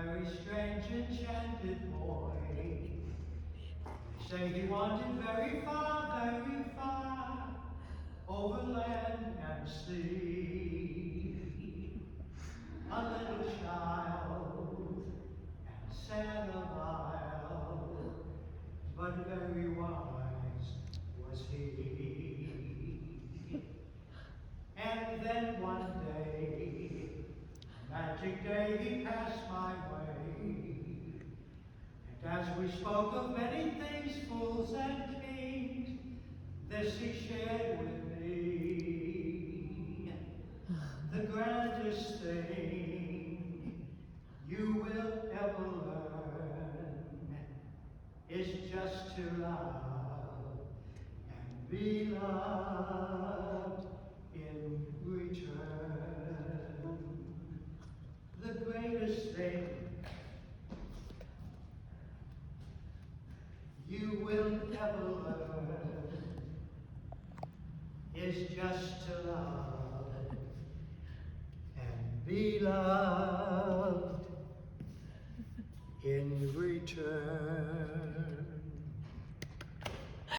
very strange, enchanted boy. They say he wandered very far, over land and sea. A little child, and sad awhile, but very wise was he. And then one day, magic day, he passed my way. And as we spoke of many things, fools and kings, this he shared with me. The grandest thing you will ever learn is just to love and be loved in return. The greatest thing you will ever learn is just to love and be loved in return.